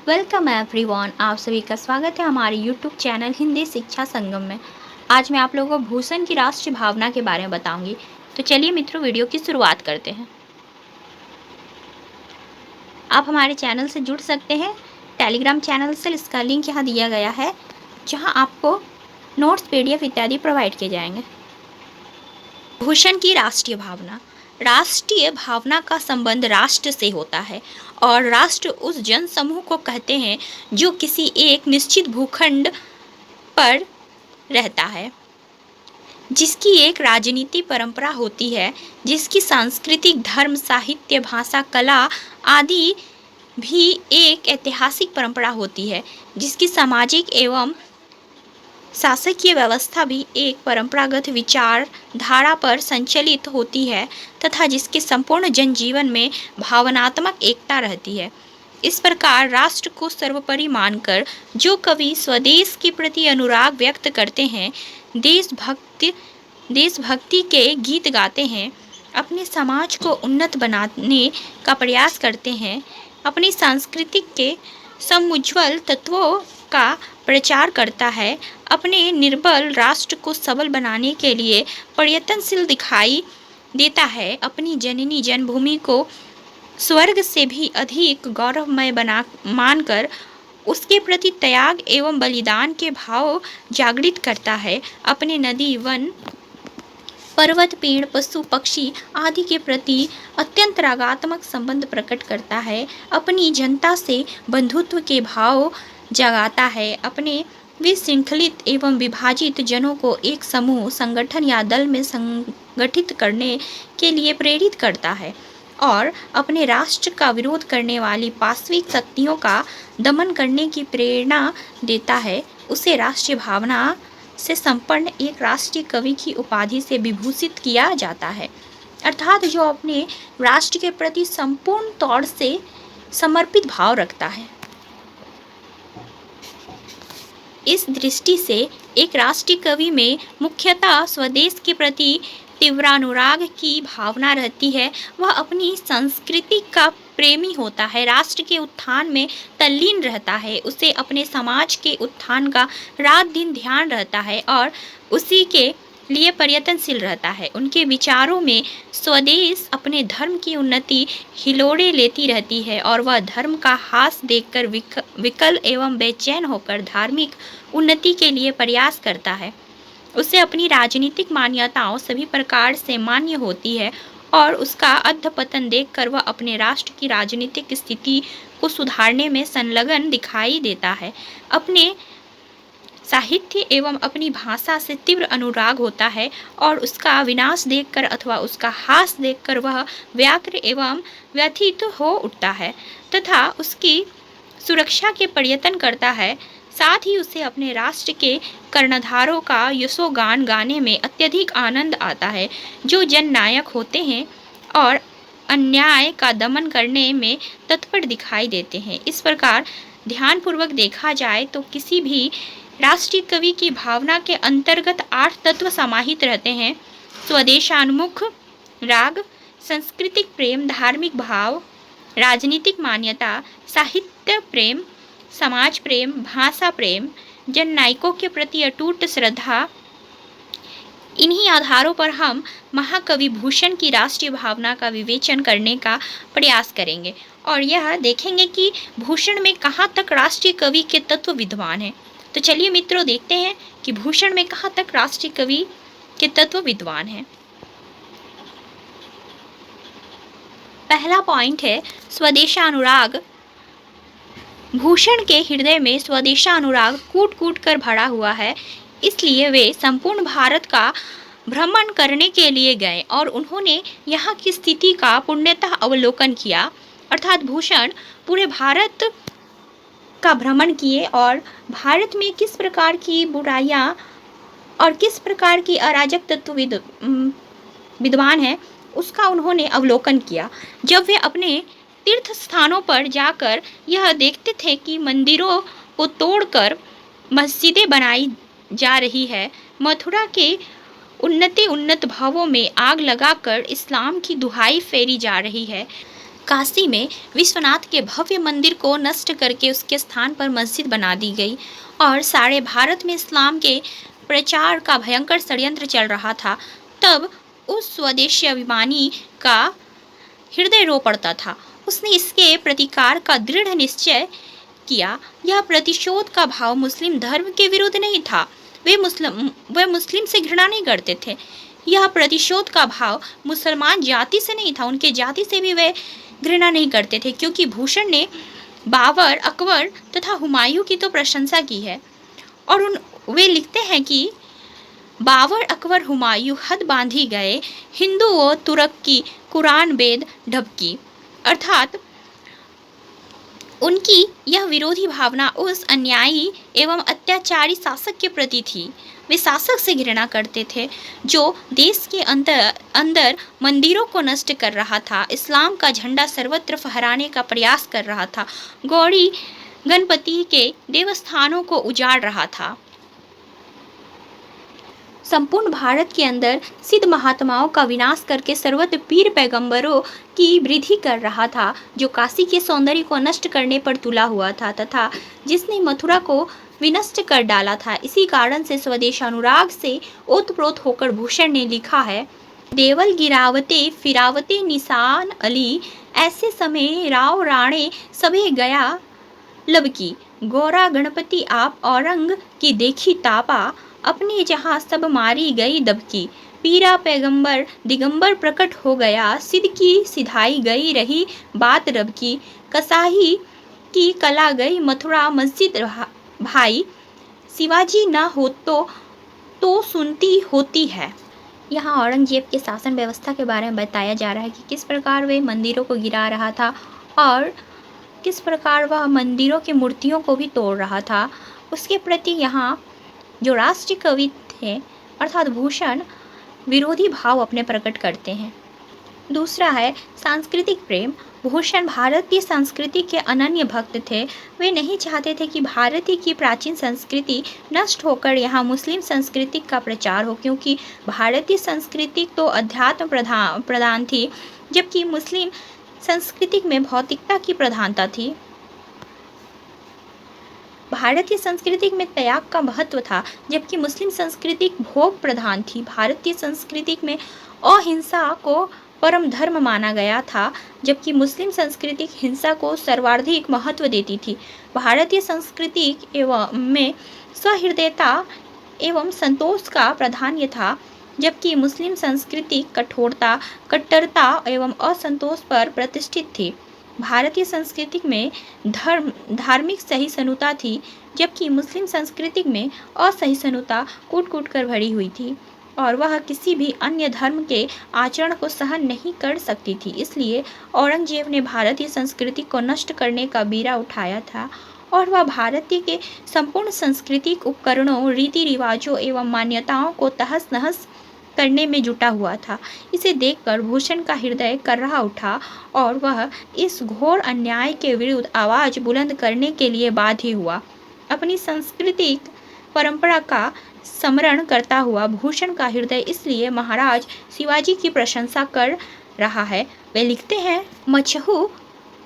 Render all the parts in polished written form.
Welcome everyone, आप सभी का स्वागत है हमारे यूट्यूब चैनल हिंदी शिक्षा संगम में। आज मैं आप लोगों को भूषण की राष्ट्रीय भावना के बारे में बताऊंगी। तो चलिए मित्रों, वीडियो की शुरुआत करते हैं। आप हमारे चैनल से जुड़ सकते हैं टेलीग्राम चैनल से, इसका लिंक यहाँ दिया गया है, जहाँ आपको नोट्स, PDF इत्यादि प्रोवाइड किए जाएंगे। भूषण की राष्ट्रीय भावना। राष्ट्रीय भावना का संबंध राष्ट्र से होता है और राष्ट्र उस जन समूह को कहते हैं जो किसी एक निश्चित भूखंड पर रहता है, जिसकी एक राजनीति परंपरा होती है, जिसकी सांस्कृतिक, धर्म, साहित्य, भाषा, कला आदि भी एक ऐतिहासिक परंपरा होती है, जिसकी सामाजिक एवं शासकीय व्यवस्था भी एक परंपरागत विचारधारा पर संचालित होती है तथा जिसके संपूर्ण जनजीवन में भावनात्मक एकता रहती है। इस प्रकार राष्ट्र को सर्वोपरि मानकर जो कवि स्वदेश के प्रति अनुराग व्यक्त करते हैं, देशभक्ति के गीत गाते हैं, अपने समाज को उन्नत बनाने का प्रयास करते हैं, अपनी सांस्कृतिक के समुज्ज्वल तत्वों का प्रचार करता है, अपने निर्बल राष्ट्र को सबल बनाने के लिए प्रयत्नशील दिखाई देता है, अपनी जननी जन्मभूमि को स्वर्ग से भी अधिक गौरवमय मानकर उसके प्रति त्याग एवं बलिदान के भाव जागृत करता है, अपने नदी, वन, पर्वत, पेड़, पशु, पक्षी आदि के प्रति अत्यंत रागात्मक संबंध प्रकट करता है, अपनी जनता से बंधुत्व के भाव जगाता है, अपने विशृंखलित एवं विभाजित जनों को एक समूह, संगठन या दल में संगठित करने के लिए प्रेरित करता है और अपने राष्ट्र का विरोध करने वाली पाश्विक शक्तियों का दमन करने की प्रेरणा देता है। उसे राष्ट्रीय भावना से संपन्न एक राष्ट्रीय कवि की उपाधि से विभूषित किया जाता है, अर्थात जो अपने राष्ट्र के प्रति संपूर्ण तौर से समर्पित भाव रखता है। इस दृष्टि से एक राष्ट्रीय कवि में मुख्यतः स्वदेश के प्रति तीव्रानुराग की भावना रहती है। वह अपनी संस्कृति का प्रेमी होता है, राष्ट्र के उत्थान में तल्लीन रहता है, उसे अपने समाज के उत्थान का रात दिन ध्यान रहता है और उसी के लिए प्रयत्नशील रहता है। उनके विचारों में स्वदेश अपने धर्म की उन्नति हिलोड़े लेती रहती है और वह धर्म का हास देखकर विकल एवं बेचैन होकर धार्मिक उन्नति के लिए प्रयास करता है। उसे अपनी राजनीतिक मान्यताओं सभी प्रकार से मान्य होती है और उसका अधपतन देखकर वह अपने राष्ट्र की राजनीतिक स्थिति को सुधारने में संलग्न दिखाई देता है। अपने साहित्य एवं अपनी भाषा से तीव्र अनुराग होता है और उसका विनाश देखकर अथवा उसका हास देखकर वह व्याकुल एवं व्यथित हो उठता है तथा उसकी सुरक्षा के प्रयत्न करता है। साथ ही उसे अपने राष्ट्र के कर्णधारों का यशोगान गाने में अत्यधिक आनंद आता है, जो जननायक होते हैं और अन्याय का दमन करने में तत्पर दिखाई देते हैं। इस प्रकार ध्यानपूर्वक देखा जाए तो किसी भी राष्ट्रीय कवि की भावना के अंतर्गत 8 तत्व समाहित रहते हैं: स्वदेशानुमुख राग, सांस्कृतिक प्रेम, धार्मिक भाव, राजनीतिक मान्यता, साहित्य प्रेम, समाज प्रेम, भाषा प्रेम, जननायकों के प्रति अटूट श्रद्धा। इन्हीं आधारों पर हम महाकवि भूषण की राष्ट्रीय भावना का विवेचन करने का प्रयास करेंगे और यह देखेंगे कि भूषण में कहाँ तक राष्ट्रीय कवि के तत्व विद्वान हैं। तो चलिए मित्रों, देखते हैं कि भूषण में कहाँ तक राष्ट्रीय कवि के तत्व विद्वान हैं। पहला पॉइंट है स्वदेशानुराग। भूषण के हृदय में स्वदेशानुराग कूट कूट कर भरा हुआ है, इसलिए वे संपूर्ण भारत का भ्रमण करने के लिए गए और उन्होंने यहाँ की स्थिति का पूर्णतः अवलोकन किया। अर्थात भूषण पूरे भारत का भ्रमण किए और भारत में किस प्रकार की बुराइयां और किस प्रकार की अराजक तत्व विद्वान है, उसका उन्होंने अवलोकन किया। जब वे अपने तीर्थ स्थानों पर जाकर यह देखते थे कि मंदिरों को तोड़कर मस्जिदें बनाई जा रही है, मथुरा के उन्नत भवों में आग लगाकर इस्लाम की दुहाई फेरी जा रही है, काशी में विश्वनाथ के भव्य मंदिर को नष्ट करके उसके स्थान पर मस्जिद बना दी गई और सारे भारत में इस्लाम के प्रचार का भयंकर षड्यंत्र चल रहा था, तब उस स्वदेशी अभिमानी का हृदय रो पड़ता था। उसने इसके प्रतिकार का दृढ़ निश्चय किया। यह प्रतिशोध का भाव मुस्लिम धर्म के विरुद्ध नहीं था। वे मुस्लिम से घृणा नहीं करते थे। यह प्रतिशोध का भाव मुसलमान जाति से नहीं था, उनके जाति से भी वे घृणा नहीं करते थे, क्योंकि भूषण ने बाबर, अकबर तथा हुमायूं की तो प्रशंसा की है और वे लिखते हैं कि बाबर, अकबर, हुमायूं हद बांधी गए, हिंदू व तुर्क की कुरान वेद ढबकी। अर्थात उनकी यह विरोधी भावना उस अन्यायी एवं अत्याचारी शासक के प्रति थी। वे शासक से घृणा करते थे जो देश के अंदर मंदिरों को नष्ट कर रहा था, इस्लाम का झंडा सर्वत्र फहराने का प्रयास कर रहा था, गौड़ी गणपति के देवस्थानों को उजाड़ रहा था, संपूर्ण भारत के अंदर सिद्ध महात्माओं का विनाश करके सर्वत्र पीर पैगंबरों की वृद्धि कर रहा था, जो काशी के सौंदर्य को नष्ट करने पर तुला हुआ था तथा जिसने मथुरा को विनष्ट कर डाला था। इसी कारण से स्वदेश अनुराग से ओतप्रोत होकर भूषण ने लिखा है, देवल गिरावते फिरावते निशान अली, ऐसे समय राव राणे सबे गया लबकी, गौरा गणपति आप औरंग की देखी तापा, अपने जहाँ सब मारी गई दबकी, पीरा पैगंबर दिगंबर प्रकट हो गया, सिद्ध की सिधाई गई रही बात रब की, कसाही की कला गई मथुरा मस्जिद भाई, शिवाजी न हो तो सुनती होती है। यहाँ औरंगजेब के शासन व्यवस्था के बारे में बताया जा रहा है कि किस प्रकार वे मंदिरों को गिरा रहा था और किस प्रकार वह मंदिरों की मूर्तियों को भी तोड़ रहा था। उसके प्रति यहाँ जो राष्ट्रीय कवि थे अर्थात भूषण विरोधी भाव अपने प्रकट करते हैं। दूसरा है सांस्कृतिक प्रेम। भूषण भारतीय संस्कृति के अनन्य भक्त थे। वे नहीं चाहते थे कि भारतीय की प्राचीन संस्कृति नष्ट होकर यहाँ मुस्लिम संस्कृति का प्रचार हो, क्योंकि भारतीय संस्कृति तो अध्यात्म प्रधान थी, जबकि मुस्लिम संस्कृति में भौतिकता की प्रधानता थी। भारतीय संस्कृति में त्याग का महत्व था, जबकि मुस्लिम संस्कृति भोग प्रधान थी। भारतीय संस्कृति में अहिंसा को परम धर्म माना गया था, जबकि मुस्लिम संस्कृति हिंसा को सर्वाधिक महत्व देती थी। भारतीय संस्कृति में सहृदयता एवं संतोष का प्राधान्य था, जबकि मुस्लिम संस्कृति कठोरता, कट्टरता एवं असंतोष पर प्रतिष्ठित थी। भारतीय संस्कृति में धार्मिक सहिष्णुता थी, जबकि मुस्लिम संस्कृति में असहिष्णुता कूट कूट कर भरी हुई थी और वह किसी भी अन्य धर्म के आचरण को सहन नहीं कर सकती थी। इसलिए औरंगजेब ने भारतीय संस्कृति को नष्ट करने का बीड़ा उठाया था और वह भारतीय के संपूर्ण सांस्कृतिक उपकरणों, रीति रिवाजों एवं मान्यताओं को तहस नहस करने में जुटा हुआ था। इसे देखकर भूषण का हृदय कर्राह उठा और वह इस घोर अन्याय के विरुद्ध आवाज बुलंद करने के लिए बाध्य हुआ। अपनी सांस्कृतिक परंपरा का स्मरण करता हुआ भूषण का हृदय इसलिए महाराज शिवाजी की प्रशंसा कर रहा है। वे लिखते हैं, मछहु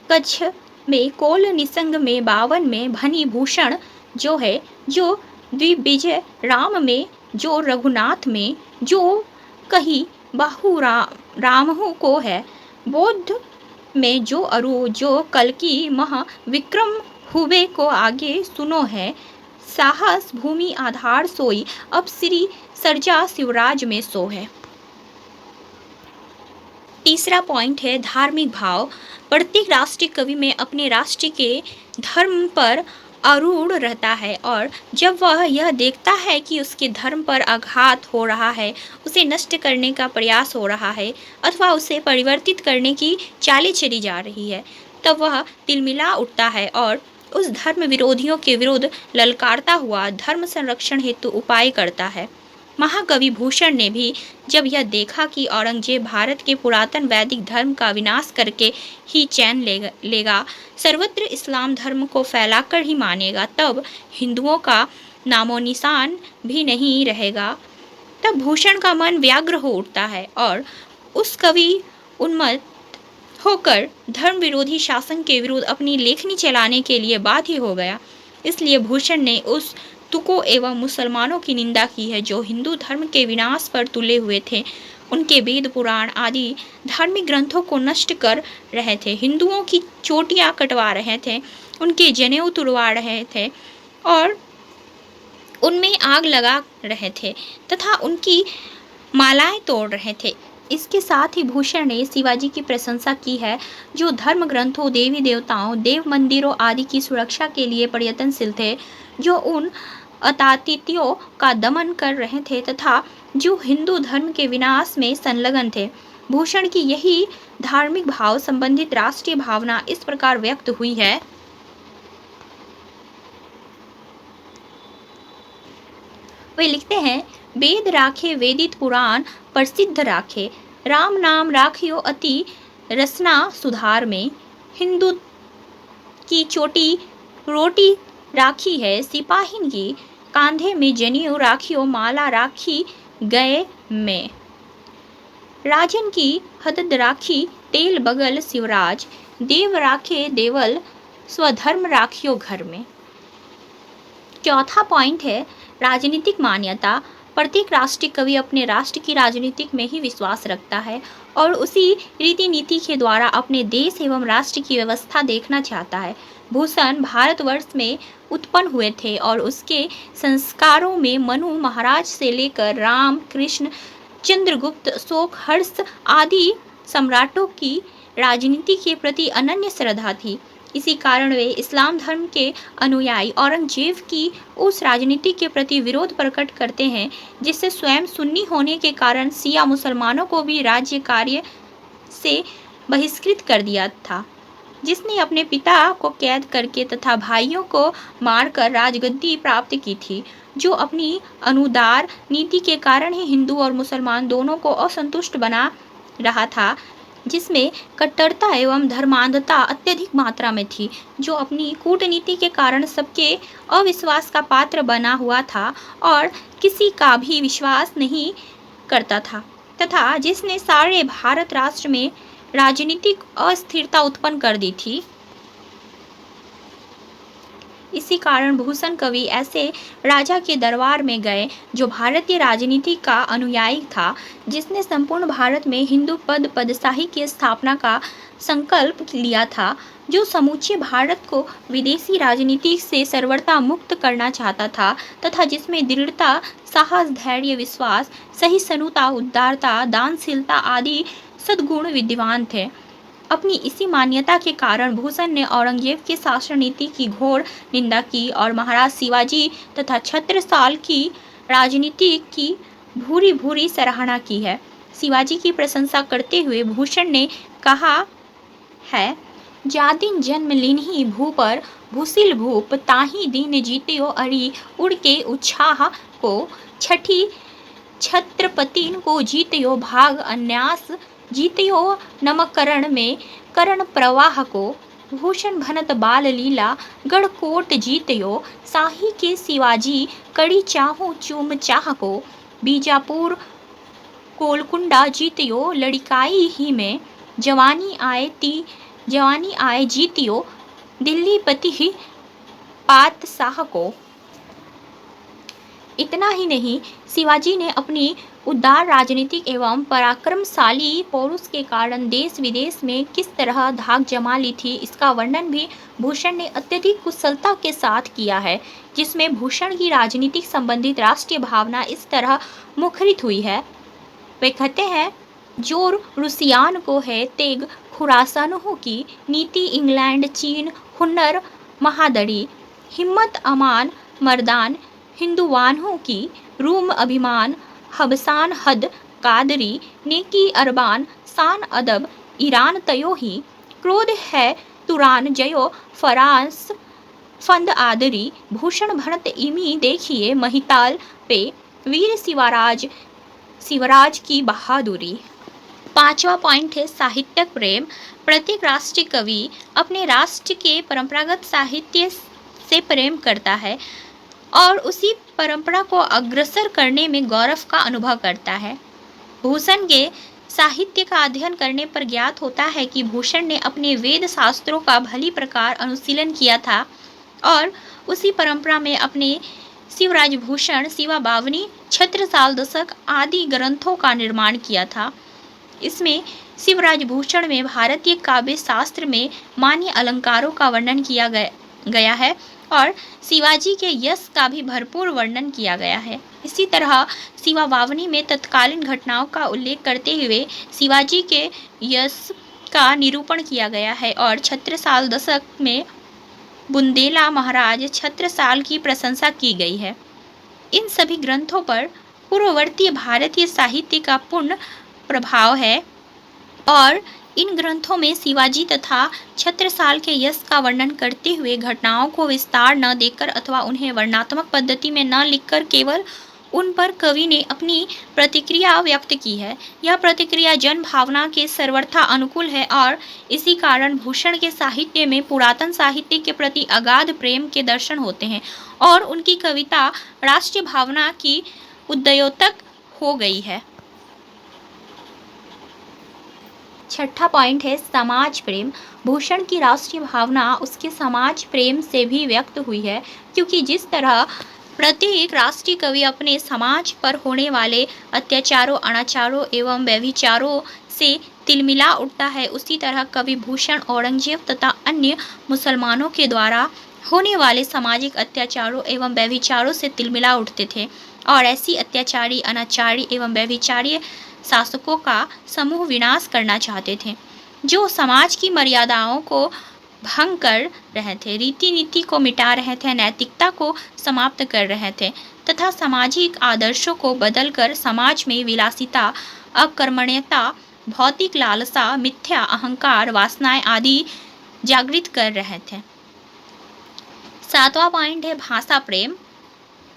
कच्छ में कोल निसंग में बावन में भनी भूषण जो है, जो द्विविजय राम में, जो रघुनाथ में, जो कही बाहु रामहु को है, बौद्ध में जो अरु, जो कल्कि मह विक्रम हुए को आगे सुनो है, साहस भूमि आधार सोई, अब श्री सरजा शिवराज में सो है। तीसरा पॉइंट है धार्मिक भाव। प्रत्येक राष्ट्रीय कवि में अपने राष्ट्र के धर्म पर आरूढ़ रहता है और जब वह यह देखता है कि उसके धर्म पर आघात हो रहा है, उसे नष्ट करने का प्रयास हो रहा है अथवा उसे परिवर्तित करने की चालें चली जा रही है, तब वह तिलमिला उठता है और उस धर्म विरोधियों के विरुद्ध ललकारता हुआ धर्म संरक्षण हेतु उपाय करता है। महाकवि भूषण ने भी जब यह देखा कि औरंगजेब भारत के पुरातन वैदिक धर्म का विनाश करके ही चैन लेगा, सर्वत्र इस्लाम धर्म को फैलाकर ही मानेगा, तब हिंदुओं का नामो निशान भी नहीं रहेगा, तब भूषण का मन व्यग्र हो उठता है और उस कवि उन्मत्त होकर धर्म विरोधी शासन के विरुद्ध अपनी लेखनी चलाने के लिए बाध्य हो गया। इसलिए भूषण ने उस तुकों एवं मुसलमानों की निंदा की है जो हिंदू धर्म के विनाश पर तुले हुए थे। उनके वेद पुराण आदि धार्मिक ग्रंथों को नष्ट कर रहे थे, हिंदुओं की चोटियां कटवा रहे थे, उनके जनेऊ तुड़वा रहे थे और उनमें आग लगा रहे थे तथा उनकी मालाएं तोड़ रहे थे। इसके साथ ही भूषण ने शिवाजी की प्रशंसा की है जो धर्म ग्रंथों, देवी देवताओं, देव मंदिरों आदि की सुरक्षा के लिए प्रयत्नशील थे, जो उन अतातियों का दमन कर रहे थे तथा जो हिंदू धर्म के विनाश में संलग्न थे। भूषण की यही धार्मिक भाव संबंधित राष्ट्रीय भावना इस प्रकार व्यक्त हुई है। वे लिखते हैं, वेद राखे वेदित पुराण प्रसिद्ध राखे, राम नाम राखियो अति रसना सुधार में, हिंदू की चोटी रोटी राखी है सिपाहिन की, कांधे में जनेऊ राखियो माला राखी गए में, राजन की हदद राखी तेल बगल शिवराज, देव राखे देवल स्वधर्म राखियो घर में। चौथा पॉइंट है राजनीतिक मान्यता। प्रत्येक राष्ट्रीय कवि अपने राष्ट्र की राजनीतिक में ही विश्वास रखता है और उसी रीति नीति के द्वारा अपने देश एवं राष्ट्र की व्यवस्था देखना चाहता है। भूषण भारतवर्ष में उत्पन्न हुए थे और उसके संस्कारों में मनु महाराज से लेकर राम, कृष्ण, चंद्रगुप्त, अशोक, हर्ष आदि सम्राटों की राजनीति के प्रति अनन्य श्रद्धा थी। इसी कारण वे इस्लाम धर्म के अनुयायी औरंगजेब की उस राजनीति के प्रति विरोध प्रकट करते हैं जिससे स्वयं सुन्नी होने के कारण शिया मुसलमानों को भी राज्य कार्य से बहिष्कृत कर दिया था, जिसने अपने पिता को कैद करके तथा भाइयों को मारकर राजगद्दी प्राप्त की थी, जो अपनी अनुदार नीति के कारण ही हिंदू और मुसलमान दोनों को असंतुष्ट बना रहा था, जिसमें कट्टरता एवं धर्मांधता अत्यधिक मात्रा में थी, जो अपनी कूटनीति के कारण सबके अविश्वास का पात्र बना हुआ था और किसी का भी विश्वास नहीं करता था तथा जिसने सारे भारत राष्ट्र में राजनीतिक अस्थिरता उत्पन्न कर दी थी। इसी कारण भूषण कवि ऐसे राजा के दरबार में गए जो भारतीय राजनीति का अनुयायी था, जिसने संपूर्ण भारत में हिंदू पदशाही की स्थापना का संकल्प लिया था, जो समूचे भारत को विदेशी राजनीति से सर्वथा मुक्त करना चाहता था तथा जिसमें दृढ़ता, साहस, धैर्य, विश्वास, सहिष्णुता, उदारता, दानशीलता आदि सद्गुण विद्यमान थे। अपनी इसी मान्यता के कारण भूषण ने औरंगजेब की शासन नीति की घोर निंदा की और महाराज शिवाजी तथा छत्रसाल की राजनीति की भूरी भूरी सराहना की है। शिवाजी की प्रशंसा करते हुए भूषण ने कहा है, जादिन जन्म लिन्ही भू पर भूसिल भूप, ताही दिन जीत्यो अरि उड़ के उत्साह को, छठी छत्रपतिन को जीत्यो भाग अन्यास, जीत्यो नमकरण में करण प्रवाह को, भूषण भनत बाल लीला गढ़कोट जीत्यो, शाही के शिवाजी कड़ी चाहू चूम चाह को, बीजापुर कोलकुंडा जीत्यो लड़िकाई ही में, जवानी आए जीत्यो दिल्ली पति ही पातशाह को। इतना ही नहीं, शिवाजी ने अपनी उदार राजनीतिक एवं पराक्रमशाली पौरुष के कारण देश विदेश में किस तरह धाक जमा ली थी, इसका वर्णन भी भूषण ने अत्यधिक कुशलता के साथ किया है, जिसमें भूषण की राजनीतिक संबंधित राष्ट्रीय भावना इस तरह मुखरित हुई है। वे कहते हैं, जोर रुसियान को है तेग खुरासानों की, नीति इंग्लैंड चीन हुन्नर महादड़ी, हिम्मत अमान मर्दान हिंदुवानों की, रूम अभिमान हबसान हद कादरी, नेकी अरबान शान अदब ईरान तयो ही, क्रोध है तुरान जयो फरांस फंद आदरी, भूषण भरत इमी देखिए महिताल पे, वीर शिवराज की बहादुरी। पांचवा पॉइंट है साहित्यक प्रेम। प्रत्येक राष्ट्रीय कवि अपने राष्ट्र के परंपरागत साहित्य से प्रेम करता है और उसी परंपरा को अग्रसर करने में गौरव का अनुभव करता है। भूषण के साहित्य का अध्ययन करने पर ज्ञात होता है कि भूषण ने अपने वेद शास्त्रों का भली प्रकार अनुशीलन किया था और उसी परंपरा में अपने शिवराजभूषण, शिवाबावनी, छत्रसाल दशक आदि ग्रंथों का निर्माण किया था। इसमें शिवराजभूषण में भारतीय काव्य शास्त्र में मान्य अलंकारों का वर्णन किया गया है और शिवाजी के यश का भी भरपूर वर्णन किया गया है। इसी तरह शिवाबावनी में तत्कालीन घटनाओं का उल्लेख करते हुए शिवाजी के यश का निरूपण किया गया है और छत्रसाल दशक में बुंदेला महाराज छत्रसाल की प्रशंसा की गई है। इन सभी ग्रंथों पर पूर्ववर्ती भारतीय साहित्य का पूर्ण प्रभाव है और इन ग्रंथों में शिवाजी तथा छत्रसाल के यश का वर्णन करते हुए घटनाओं को विस्तार न देकर अथवा उन्हें वर्णनात्मक पद्धति में न लिखकर केवल उन पर कवि ने अपनी प्रतिक्रिया व्यक्त की है। यह प्रतिक्रिया जन भावना के सर्वथा अनुकूल है और इसी कारण भूषण के साहित्य में पुरातन साहित्य के प्रति अगाध प्रेम के दर्शन होते हैं और उनकी कविता राष्ट्रीय भावना की उद्योतक हो गई है। छठा पॉइंट है समाज प्रेम। भूषण की राष्ट्रीय भावना उसके समाज प्रेम से भी व्यक्त हुई है, क्योंकि जिस तरह प्रत्येक राष्ट्रीय कवि अपने समाज पर होने वाले अत्याचारों, अनाचारों एवं व्यभिचारों से तिलमिला उठता है, उसी तरह कवि भूषण औरंगजेब तथा अन्य मुसलमानों के द्वारा होने वाले सामाजिक अत्याचारों एवं व्यभिचारों से तिलमिला उठते थे और ऐसी अत्याचारी, अनाचारी एवं व्यभिचारी शासकों का समूह विनाश करना चाहते थे, जो समाज की मर्यादाओं को भंग कर रहे थे, रीति नीति को मिटा रहे थे, नैतिकता को समाप्त कर रहे थे तथा सामाजिक आदर्शों को बदलकर समाज में विलासिता, अकर्मण्यता, भौतिक लालसा, मिथ्या अहंकार, वासनाएं आदि जागृत कर रहे थे। सातवां पॉइंट है भाषा प्रेम।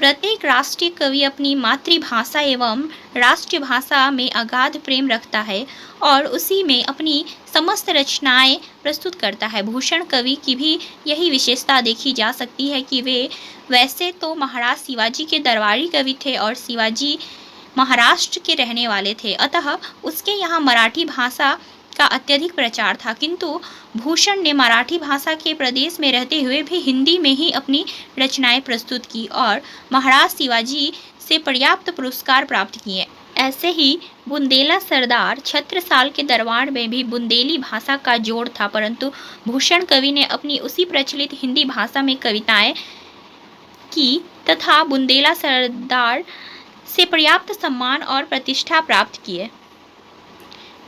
प्रत्येक राष्ट्रीय कवि अपनी मातृभाषा एवं राष्ट्रीय भाषा में अगाध प्रेम रखता है और उसी में अपनी समस्त रचनाएं प्रस्तुत करता है। भूषण कवि की भी यही विशेषता देखी जा सकती है कि वे वैसे तो महाराज शिवाजी के दरबारी कवि थे और शिवाजी महाराष्ट्र के रहने वाले थे, अतः उसके यहाँ मराठी भाषा का अत्यधिक प्रचार था, किंतु भूषण ने मराठी भाषा के प्रदेश में रहते हुए भी हिंदी में ही अपनी रचनाएं प्रस्तुत की और महाराज शिवाजी से पर्याप्त पुरस्कार प्राप्त किए। ऐसे ही बुंदेला सरदार छत्रसाल के दरबार में भी बुंदेली भाषा का जोड़ था, परंतु भूषण कवि ने अपनी उसी प्रचलित हिंदी भाषा में कविताएं की तथा बुंदेला सरदार से पर्याप्त सम्मान और प्रतिष्ठा प्राप्त किए।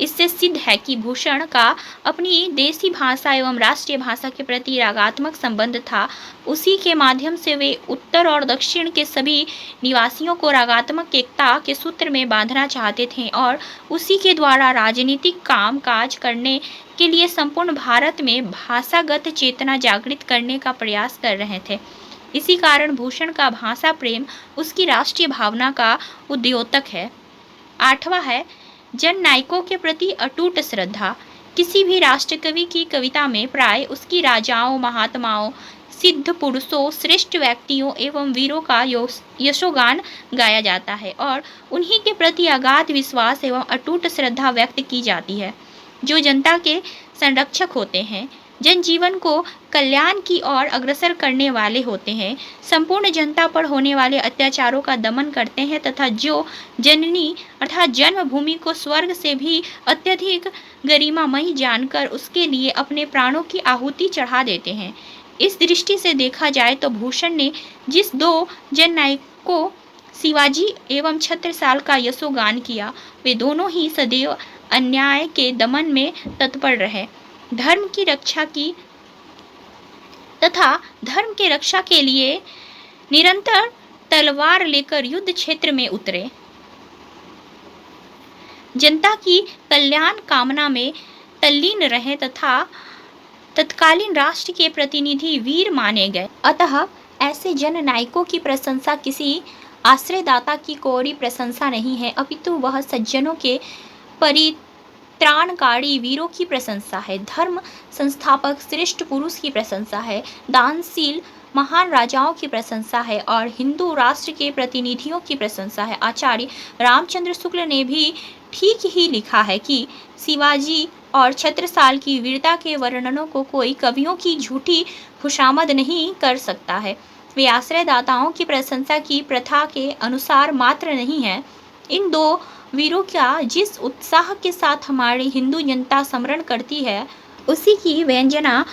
इससे सिद्ध है कि भूषण का अपनी देसी भाषा एवं राष्ट्रीय भाषा के प्रति रागात्मक संबंध था। उसी के माध्यम से वे उत्तर और दक्षिण के सभी निवासियों को रागात्मक एकता के सूत्र में बांधना चाहते थे और उसी के द्वारा राजनीतिक काम काज करने के लिए संपूर्ण भारत में भाषागत चेतना जागृत करने का प्रयास कर रहे थे। इसी कारण भूषण का भाषा प्रेम उसकी राष्ट्रीय भावना का उद्योतक है। आठवां है जन नायकों के प्रति अटूट श्रद्धा। किसी भी राष्ट्रकवि की कविता में प्राय उसकी राजाओं, महात्माओं, सिद्ध पुरुषों, श्रेष्ठ व्यक्तियों एवं वीरों का यशोगान गाया जाता है और उन्हीं के प्रति अगाध विश्वास एवं अटूट श्रद्धा व्यक्त की जाती है, जो जनता के संरक्षक होते हैं, जनजीवन को कल्याण की ओर अग्रसर करने वाले होते हैं, संपूर्ण जनता पर होने वाले अत्याचारों का दमन करते हैं तथा जो जननी अर्थात जन्मभूमि को स्वर्ग से भी अत्यधिक गरिमामयी जानकर उसके लिए अपने प्राणों की आहुति चढ़ा देते हैं। इस दृष्टि से देखा जाए तो भूषण ने जिस दो जननायकों शिवाजी एवं छत्रसाल का यशोगान किया, वे दोनों ही सदैव अन्याय के दमन में तत्पर रहे, धर्म की रक्षा की तथा धर्म के रक्षा के लिए निरंतर तलवार लेकर युद्ध क्षेत्र में उतरे, जनता की कल्याण कामना में तल्लीन रहे तथा तत्कालीन राष्ट्र के प्रतिनिधि वीर माने गए। अतः ऐसे जननायकों की प्रशंसा किसी आश्रयदाता की कोरी प्रशंसा नहीं है, अपितु वह सज्जनों के परित्राणकारी वीरों की प्रशंसा है, धर्म संस्थापक श्रेष्ठ पुरुष की प्रशंसा है, दानशील महान राजाओं की प्रशंसा है और हिंदू राष्ट्र के प्रतिनिधियों की प्रशंसा है। आचार्य रामचंद्र शुक्ल ने भी ठीक ही लिखा है कि शिवाजी और छत्रसाल की वीरता के वर्णनों को कोई कवियों की झूठी खुशामद नहीं कर सकता है। वे आश्रयदाताओं की प्रशंसा की प्रथा के अनुसार मात्र नहीं है। इन दो वीरों का जिस उत्साह के साथ हमारी हिंदू जनता स्मरण करती है, उसी की व्यंजना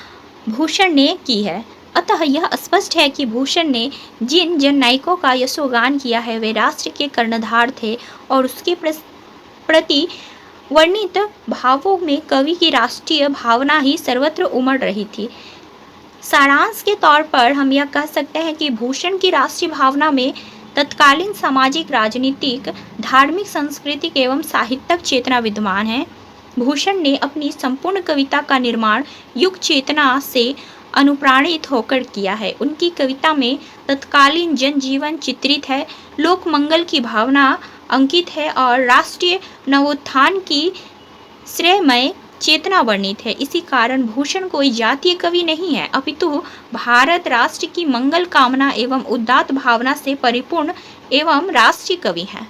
भूषण ने की है। अतः यह स्पष्ट है कि भूषण ने जिन जननायकों का यशोगान किया है वे राष्ट्र के कर्णधार थे और उसके प्रति वर्णित भावों में कवि की राष्ट्रीय भावना ही सर्वत्र उमड़ रही थी। सारांश के तौर पर हम यह कह सकते हैं कि भूषण की राष्ट्रीय भावना में तत्कालीन सामाजिक, राजनीतिक, धार्मिक, सांस्कृतिक एवं साहित्यिक चेतना विद्यमान है। भूषण ने अपनी संपूर्ण कविता का निर्माण युग चेतना से अनुप्राणित होकर किया है। उनकी कविता में तत्कालीन जनजीवन चित्रित है, लोक मंगल की भावना अंकित है और राष्ट्रीय नवोत्थान की श्रेयमय चेतना वर्णित है। इसी कारण भूषण कोई जातीय कवि नहीं है, अपितु भारत राष्ट्र की मंगल कामना एवं उदात्त भावना से परिपूर्ण एवं राष्ट्रीय कवि हैं।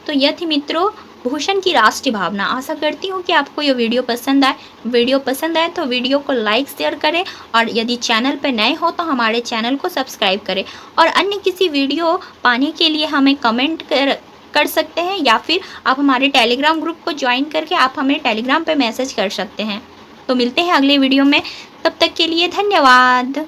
तो यह थी मित्रों भूषण की राष्ट्रीय भावना। आशा करती हूँ कि आपको यह वीडियो पसंद आए। वीडियो पसंद आए तो वीडियो को लाइक शेयर करें और यदि चैनल पर नए हो तो हमारे चैनल को सब्सक्राइब करें और अन्य किसी वीडियो पाने के लिए हमें कमेंट कर सकते हैं या फिर आप हमारे टेलीग्राम ग्रुप को ज्वाइन करके आप हमें टेलीग्राम पे मैसेज कर सकते हैं। तो मिलते हैं अगले वीडियो में, तब तक के लिए धन्यवाद।